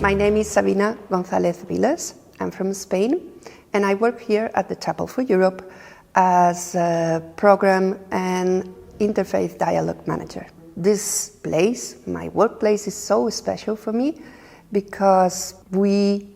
My name is Sabina Gonzalez. I'm from Spain, and I work here at the Chapel for Europe as a program and interfaith dialogue manager. This place, my workplace, is so special for me because we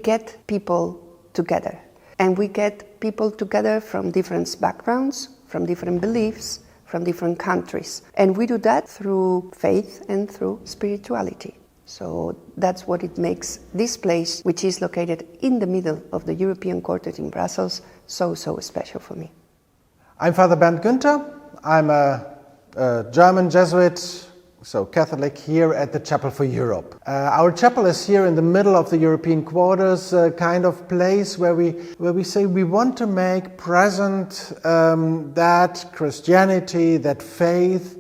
get people together. And we get people together from different backgrounds, from different beliefs, from different countries. And we do that through faith and through spirituality. So that's what it makes this place, which is located in the middle of the European Quarter in Brussels, so special for me. I'm Father Bernd Günter. I'm a German Jesuit, so Catholic, here at the Chapel for Europe. Our chapel is here in the middle of the European quarters, a kind of place where we say we want to make present that Christianity, that faith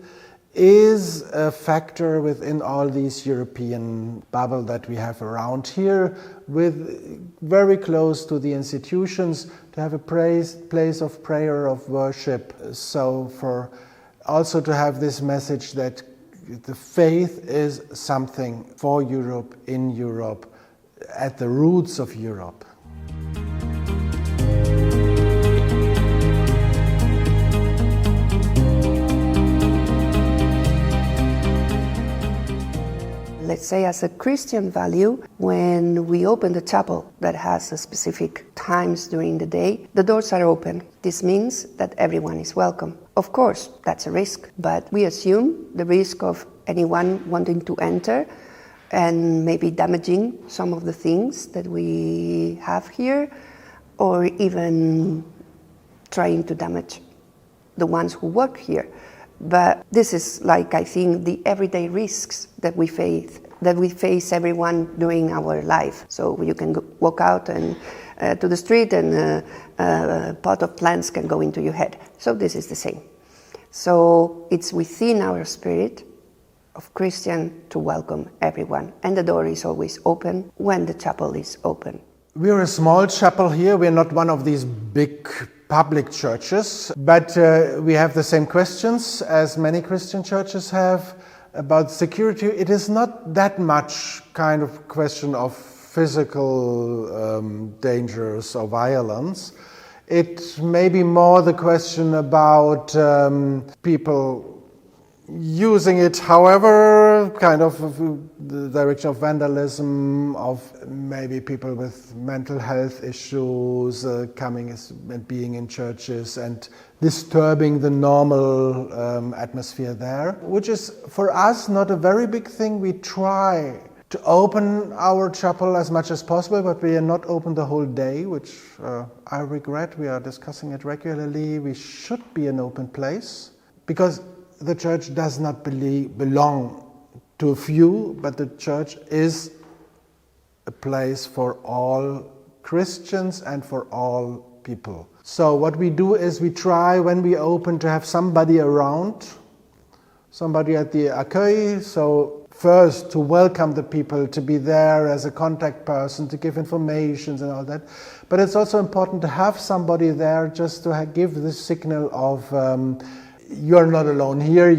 is a factor within all these European bubble that we have around here, with very close to the institutions, to have a place of prayer, of worship. So for also to have this message that the faith is something for Europe, in Europe, at the roots of Europe. Let's say as a Christian value, when we open the chapel that has a specific times during the day, the doors are open. This means that everyone is welcome. Of course, that's a risk, but we assume the risk of anyone wanting to enter and maybe damaging some of the things that we have here, or even trying to damage the ones who work here. But this is like, I think, the everyday risks that we face everyone during our life. So you can walk out and to the street and a pot of plants can go into your head. So this is the same. So it's within our spirit of Christian to welcome everyone. And the door is always open when the chapel is open. We're a small chapel here. We're not one of these big public churches, but we have the same questions as many Christian churches have about security. It is not that much kind of question of physical dangers or violence. It may be more the question about people using it, however, kind of the direction of vandalism, of maybe people with mental health issues coming and being in churches and disturbing the normal atmosphere there, which is for us not a very big thing. We try to open our chapel as much as possible, but we are not open the whole day, which I regret. We are discussing it regularly. We should be an open place, because the church does not belong to a few, but the church is a place for all Christians and for all people. So what we do is we try, when we open, to have somebody around, somebody at the accueil. So first to welcome the people, to be there as a contact person, to give information and all that. But it's also important to have somebody there just to give the signal of you're not alone here.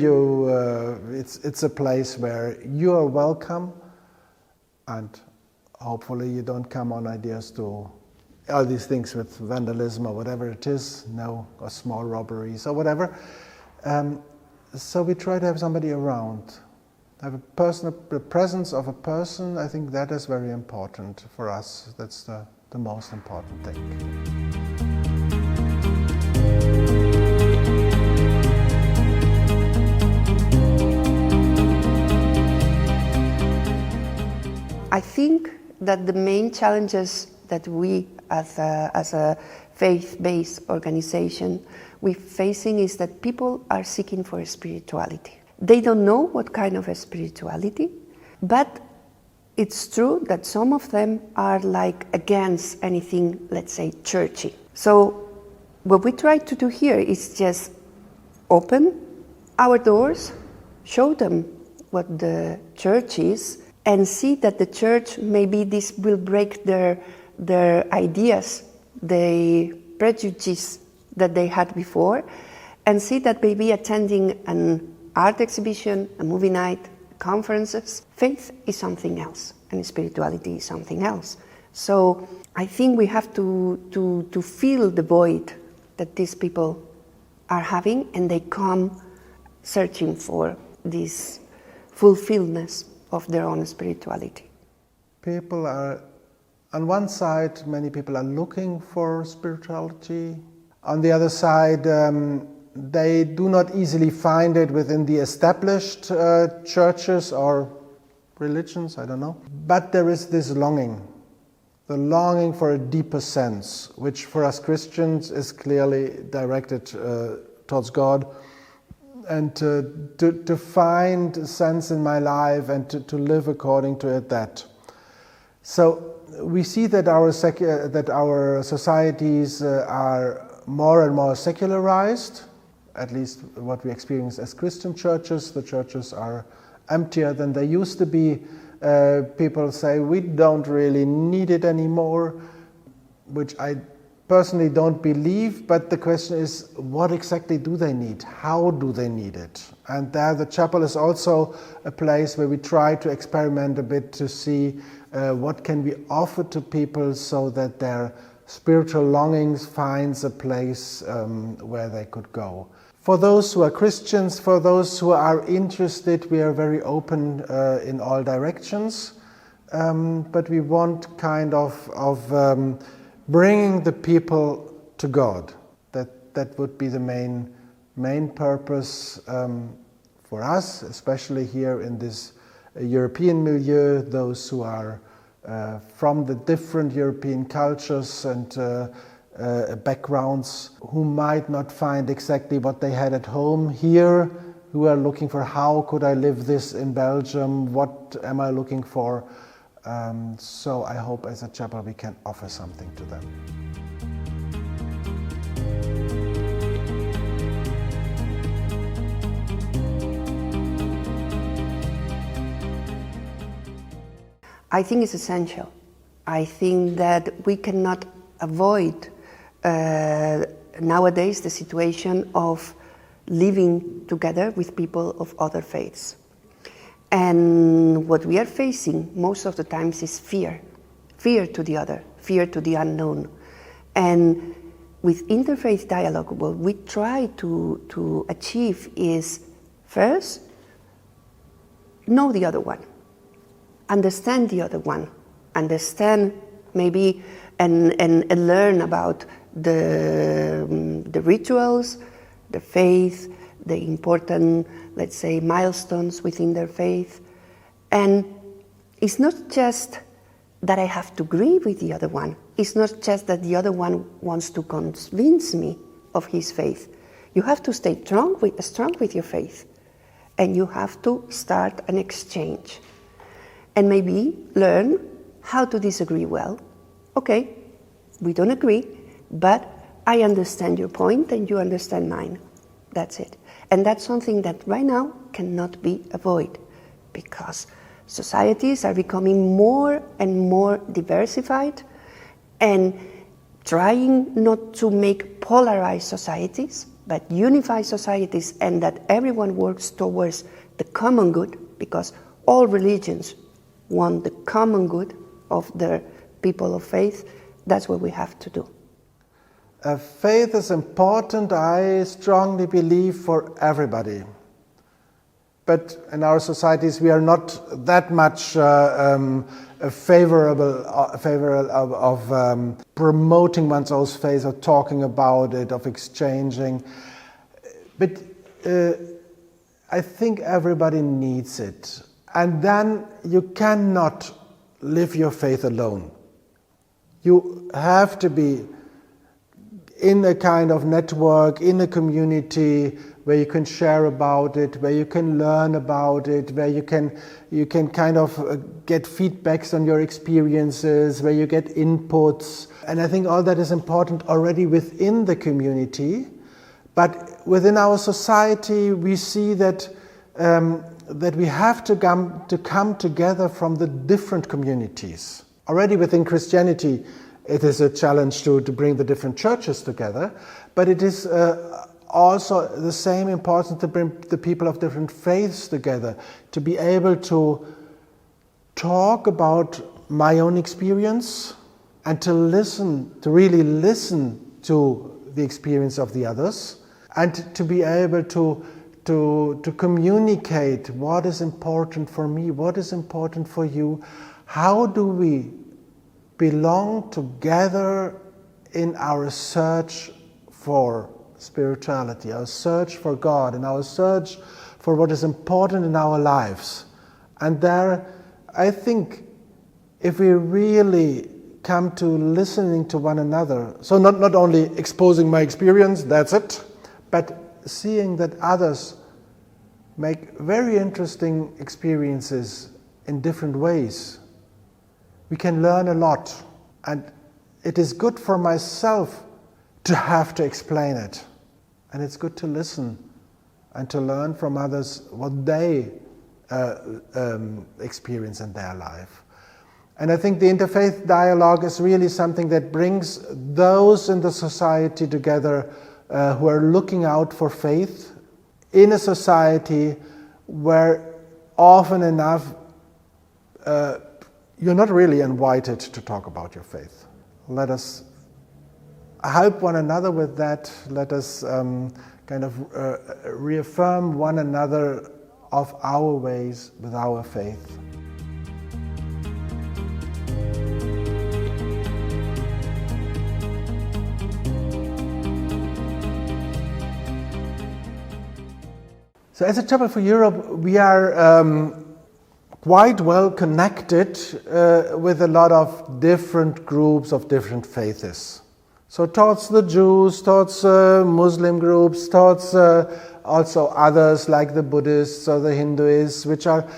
It's a place where you are welcome, and hopefully you don't come on ideas to all these things with vandalism or whatever it is, or small robberies or whatever. So we try to have somebody around, have the presence of a person. I think that is very important for us. That's the most important thing. I think that the main challenges that we as a faith-based organization we're facing is that people are seeking for spirituality. They don't know what kind of a spirituality, but it's true that some of them are like against anything, let's say, churchy. So what we try to do here is just open our doors, show them what the church is, and see that the church, maybe this will break their ideas, the prejudices that they had before, and see that maybe attending an art exhibition, a movie night, conferences. Faith is something else, and spirituality is something else. So I think we have to fill the void that these people are having, and they come searching for this fulfilledness of their own spirituality. People are, on one side, many people are looking for spirituality. On the other side, they do not easily find it within the established churches or religions, I don't know. But there is this longing, the longing for a deeper sense, which for us Christians is clearly directed towards God, and to find a sense in my life and to live according to it. That. So we see that our societies are more and more secularized, at least what we experience as Christian churches. The churches are emptier than they used to be. People say we don't really need it anymore, which I personally don't believe, but the question is, what exactly do they need? How do they need it? And there the chapel is also a place where we try to experiment a bit to see what can we offer to people so that their spiritual longings finds a place where they could go. For those who are Christians, for those who are interested, we are very open in all directions, but we want kind of bringing the people to God. That would be the main purpose for us, especially here in this European milieu, those who are from the different European cultures and backgrounds, who might not find exactly what they had at home here, who are looking for how could I live this in Belgium, what am I looking for. So I hope as a chapel we can offer something to them. I think it's essential. I think that we cannot avoid nowadays the situation of living together with people of other faiths. And what we are facing most of the times is fear. Fear to the other, fear to the unknown. And with interfaith dialogue, what we try to achieve is, first, know the other one. Understand the other one. Understand maybe and learn about the rituals, the faith, the important, let's say, milestones within their faith. And it's not just that I have to agree with the other one. It's not just that the other one wants to convince me of his faith. You have to stay strong with your faith. And you have to start an exchange. And maybe learn how to disagree well. Okay, we don't agree, but I understand your point and you understand mine. That's it. And that's something that right now cannot be avoided, because societies are becoming more and more diversified and trying not to make polarized societies, but unify societies, and that everyone works towards the common good, because all religions want the common good of the people of faith. That's what we have to do. Faith is important, I strongly believe, for everybody. But in our societies, we are not that much favorable of promoting one's own faith, or talking about it, of exchanging. But I think everybody needs it. And then you cannot live your faith alone. You have to be in a kind of network, in a community where you can share about it, where you can learn about it, where you can kind of get feedbacks on your experiences, where you get inputs. And I think all that is important already within the community. But within our society, we see that we have to come together from the different communities. Already within Christianity, it is a challenge to bring the different churches together, but it is also the same importance to bring the people of different faiths together, to be able to talk about my own experience and to listen, to really listen to the experience of the others, and to be able to communicate what is important for me, what is important for you. How do we belong together in our search for spirituality, our search for God, and our search for what is important in our lives? And there, I think, if we really come to listening to one another, so not only exposing my experience, that's it, but seeing that others make very interesting experiences in different ways, we can learn a lot. And it is good for myself to have to explain it. And it's good to listen and to learn from others what they experience in their life. And I think the interfaith dialogue is really something that brings those in the society together who are looking out for faith in a society where often enough you're not really invited to talk about your faith. Let us help one another with that. Let us reaffirm one another of our ways with our faith. So as a Chapel for Europe, we are quite well connected with a lot of different groups of different faiths. So towards the Jews, towards Muslim groups, towards also others like the Buddhists or the Hindus, which are...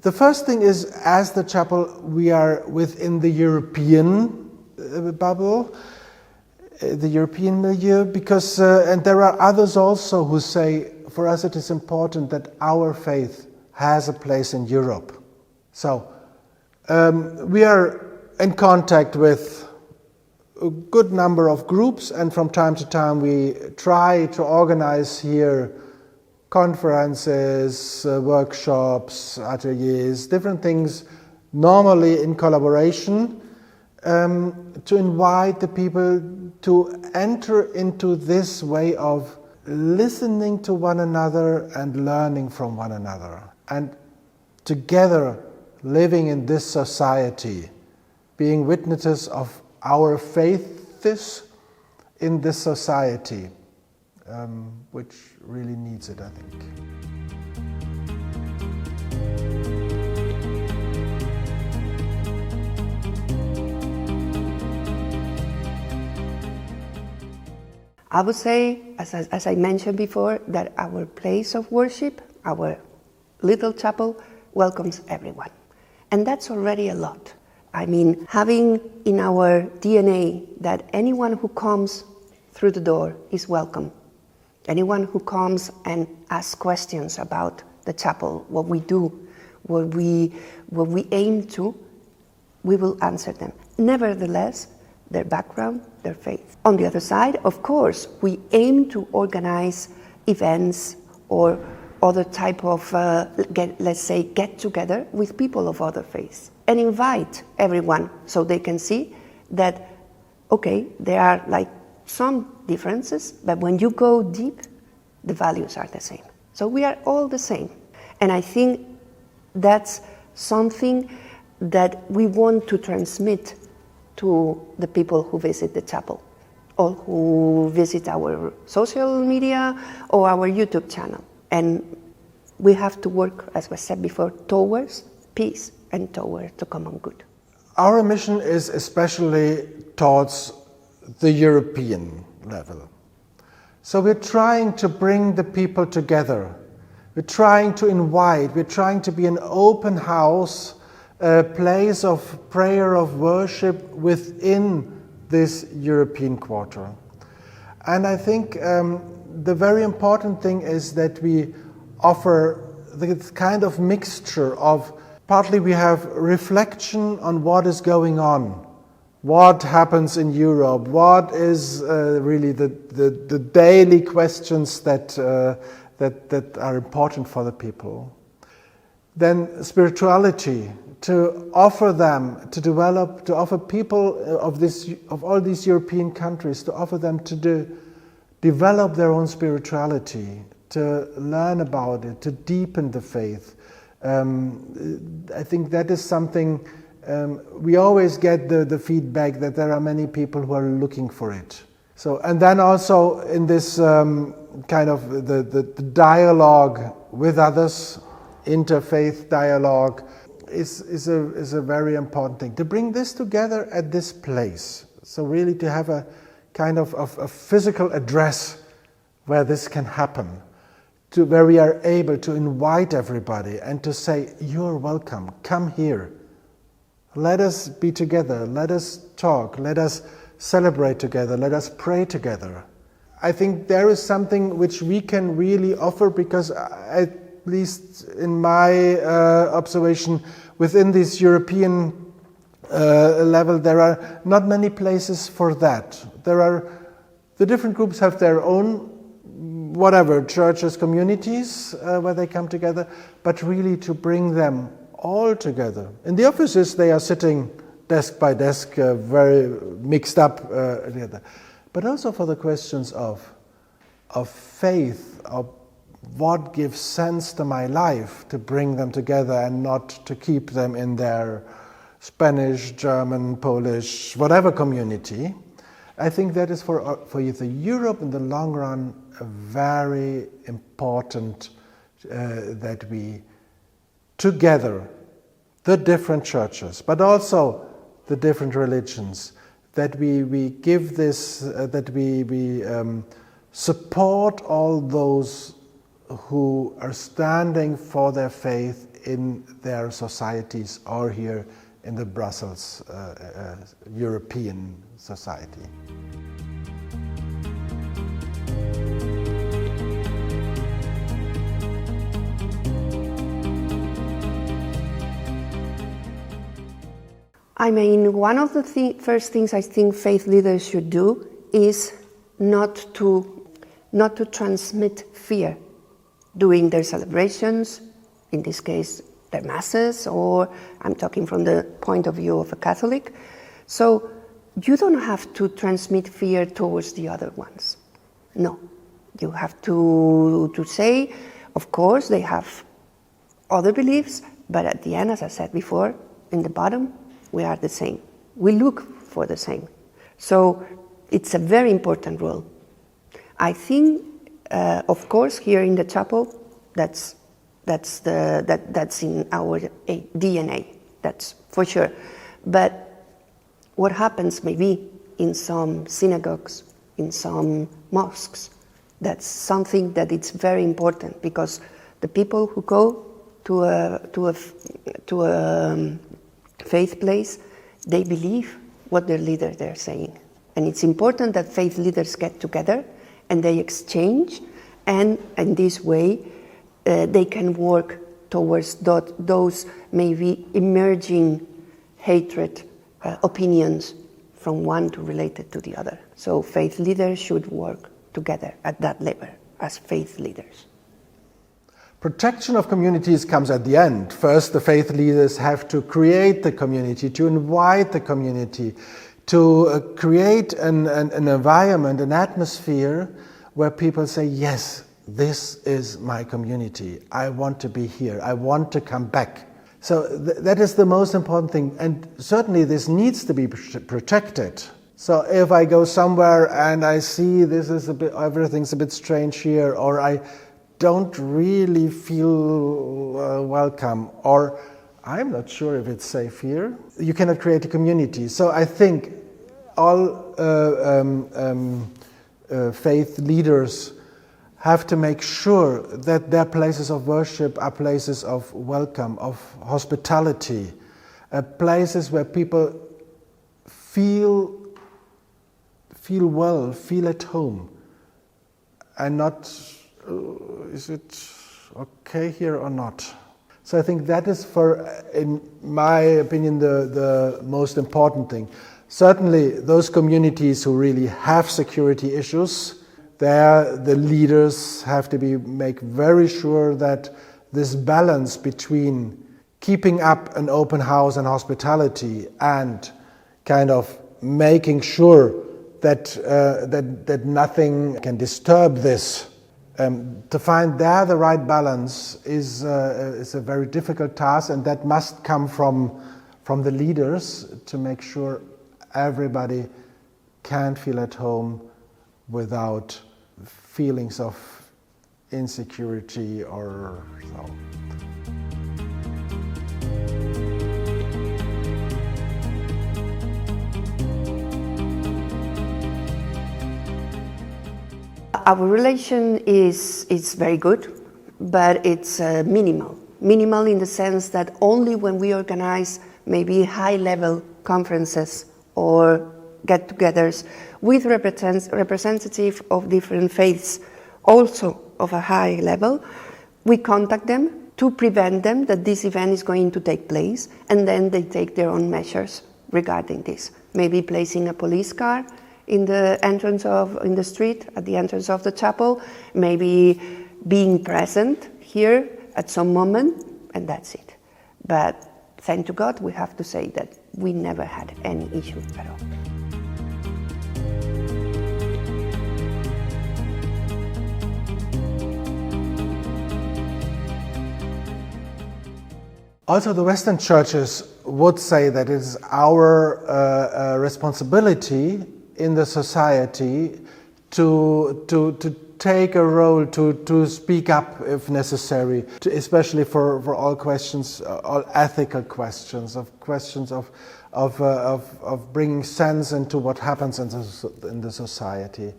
The first thing is, as the chapel, we are within the European bubble, the European milieu, because, and there are others also who say, for us it is important that our faith has a place in Europe. So we are in contact with a good number of groups, and from time to time we try to organize here conferences, workshops, ateliers, different things, normally in collaboration, to invite the people to enter into this way of listening to one another and learning from one another, and together living in this society, being witnesses of our faiths in this society, which really needs it, I think. I would say, as I mentioned before, that our place of worship, our little chapel, welcomes everyone. And that's already a lot. I mean, having in our DNA that anyone who comes through the door is welcome. Anyone who comes and asks questions about the chapel, what we do, what we aim to, we will answer them. Nevertheless, their background, their faith. On the other side, of course, we aim to organize events or other type of, get together with people of other faiths and invite everyone so they can see that, okay, there are like some differences, but when you go deep, the values are the same. So we are all the same. And I think that's something that we want to transmit to the people who visit the chapel, or who visit our social media or our YouTube channel. And we have to work, as was said before, towards peace and towards the common good. Our mission is especially towards the European level. So we're trying to bring the people together. We're trying to invite, we're trying to be an open house, a place of prayer, of worship within this European quarter. And I think the very important thing is that we offer this kind of mixture of, partly we have reflection on what is going on what happens in Europe, what is really the daily questions that are important for the people. Then spirituality, to offer them, to develop, to offer people of all these European countries, to offer them to develop their own spirituality, to learn about it, to deepen the faith. I think that is something we always get the feedback that there are many people who are looking for it. So, and then also in this kind of the dialogue with others, interfaith dialogue, is a very important thing. To bring this together at this place, so really to have a kind of a physical address where this can happen, to where we are able to invite everybody and to say, you're welcome, come here. Let us be together, let us talk, let us celebrate together, let us pray together. I think there is something which we can really offer, because at least in my observation, within this European level, there are not many places for that. The different groups have their own, whatever, churches, communities where they come together, but really to bring them all together. In the offices, they are sitting desk by desk, very mixed up together. But also for the questions of faith, of what gives sense to my life, to bring them together and not to keep them in their Spanish, German, Polish, whatever community. I think that is for the Europe in the long run very important that we together, the different churches, but also the different religions, that we give this, that we support all those who are standing for their faith in their societies or here in the Brussels European society. I mean, one of the first things I think faith leaders should do is not to transmit fear during their celebrations, in this case, their masses, or I'm talking from the point of view of a Catholic. So you don't have to transmit fear towards the other ones. No, you have to say, of course, they have other beliefs, but at the end, as I said before, in the bottom, we are the same. We look for the same. So it's a very important role. I think, of course, here in the chapel, that's in our DNA. That's for sure. But what happens maybe in some synagogues, in some mosques, that's something that it's very important, because the people who go to a faith place, they believe what their leader they're saying. And it's important that faith leaders get together and they exchange, and in this way they can work towards those maybe emerging hatred opinions from one to related to the other. So faith leaders should work together at that level as faith leaders. Protection of communities comes at the end. First, the faith leaders have to create the community, to invite the community, to create an environment, an atmosphere where people say, yes, this is my community. I want to be here. I want to come back. So that is the most important thing. And certainly this needs to be protected. So if I go somewhere and I see everything's a bit strange here, or I don't really feel welcome, or I'm not sure if it's safe here, you cannot create a community. So I think all faith leaders have to make sure that their places of worship are places of welcome, of hospitality, places where people feel well, feel at home, and not, is it okay here or not? So I think that is, in my opinion, the most important thing. Certainly, those communities who really have security issues, there the leaders have to make very sure that this balance between keeping up an open house and hospitality and kind of making sure that nothing can disturb this. To find there the right balance is a very difficult task, and that must come from the leaders to make sure everybody can feel at home without feelings of insecurity or so. Our relation is very good, but it's minimal. Minimal in the sense that only when we organize maybe high-level conferences or get-togethers with representatives of different faiths, also of a high level, we contact them to prevent them that this event is going to take place, and then they take their own measures regarding this. Maybe placing a police car in the street, at the entrance of the chapel, maybe being present here at some moment, and that's it. But thank to God, we have to say that we never had any issue at all. Also, the Western churches would say that it is our responsibility in the society to take a role, to speak up if necessary, especially for all questions, all ethical questions of bringing sense into what happens in the society.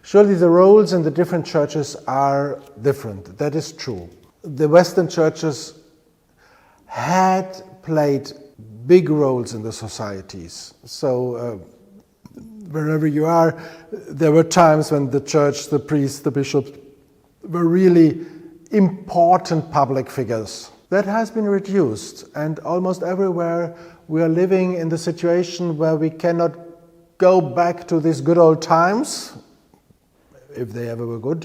Surely the roles in the different churches are different, that is true. The Western churches had played big roles in the societies. So wherever you are, there were times when the church, the priests, the bishops were really important public figures. That has been reduced, and almost everywhere we are living in the situation where we cannot go back to these good old times, if they ever were good,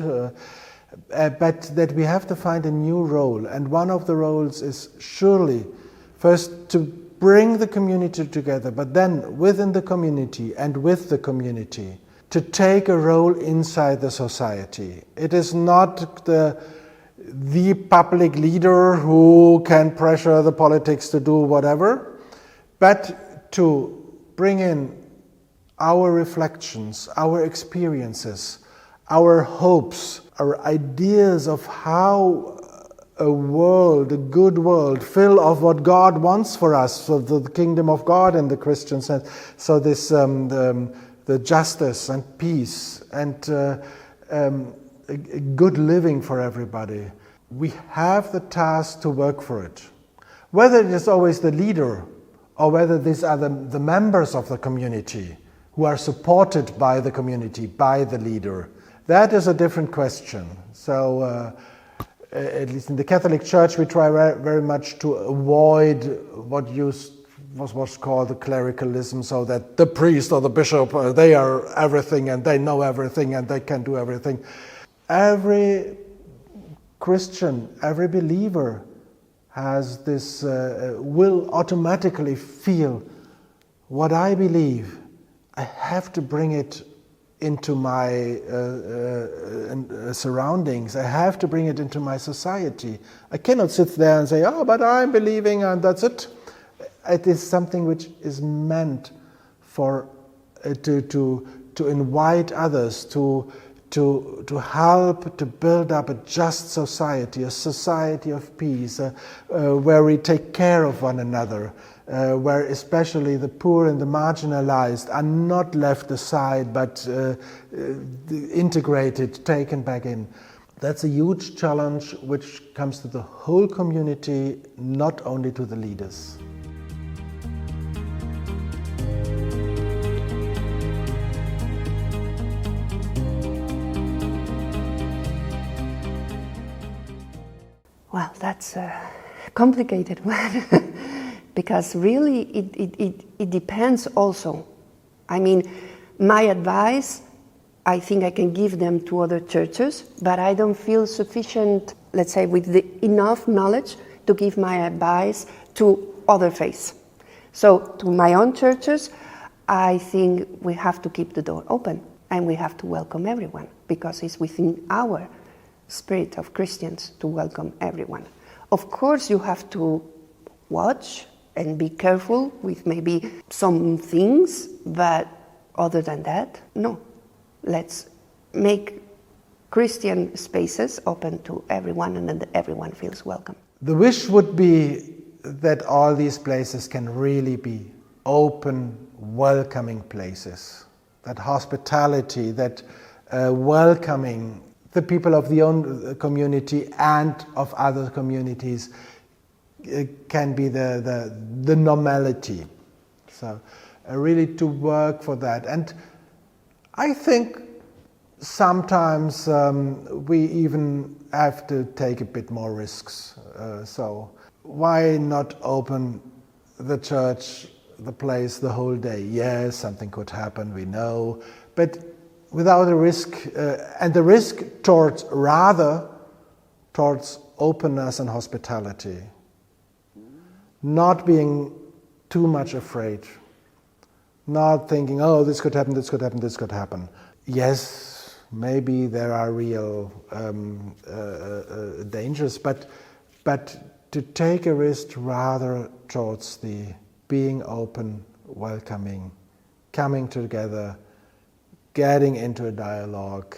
but that we have to find a new role. And one of the roles is surely first to bring the community together, but then within the community and with the community to take a role inside the society. It is not the public leader who can pressure the politics to do whatever, but to bring in our reflections, our experiences, our hopes, our ideas of how a world, a good world, full of what God wants for us, so the kingdom of God in the Christian sense. So this, the justice and peace and a good living for everybody. We have the task to work for it. Whether it is always the leader or whether these are the members of the community who are supported by the community, by the leader, that is a different question. So at least in the Catholic Church, we try very much to avoid what was called the clericalism, so that the priest or the bishop, they are everything and they know everything and they can do everything. Every Christian, every believer has this will automatically feel what I believe. I have to bring it into my surroundings. I have to bring it into my society. I cannot sit there and say, oh, but I'm believing and that's it. It is something which is meant for to invite others, to help to build up a just society, a society of peace, where we take care of one another, where especially the poor and the marginalized are not left aside but integrated, taken back in. That's a huge challenge which comes to the whole community, not only to the leaders. Well, that's a complicated one because really it depends also I mean, my advice, I think I can give them to other churches, but I don't feel sufficient, let's say, with enough knowledge to give my advice to other faiths. So to my own churches, I think we have to keep the door open and we have to welcome everyone, because it's within our spirit of Christians to welcome everyone. Of course, you have to watch and be careful with maybe some things, but other than that, no. Let's make Christian spaces open to everyone and that everyone feels welcome. The wish would be that all these places can really be open, welcoming places. That hospitality, that welcoming the people of the own community and of other communities can be the normality. So really to work for that. And I think sometimes we even have to take a bit more risks. So why not open the church, the place, the whole day? Yes, something could happen, we know, but without a risk, and the risk towards openness and hospitality. Not being too much afraid. Not thinking, oh, this could happen, this could happen, this could happen. Yes, maybe there are real dangers, but to take a risk rather towards the being open, welcoming, coming together, getting into a dialogue,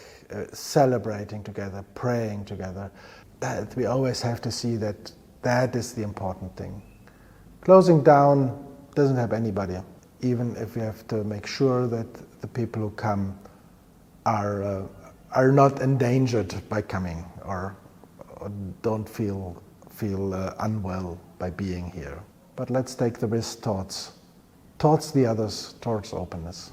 celebrating together, praying together. That we always have to see that is the important thing. Closing down doesn't help anybody, even if we have to make sure that the people who come are not endangered by coming or don't feel unwell by being here. But let's take the risk towards the others, towards openness.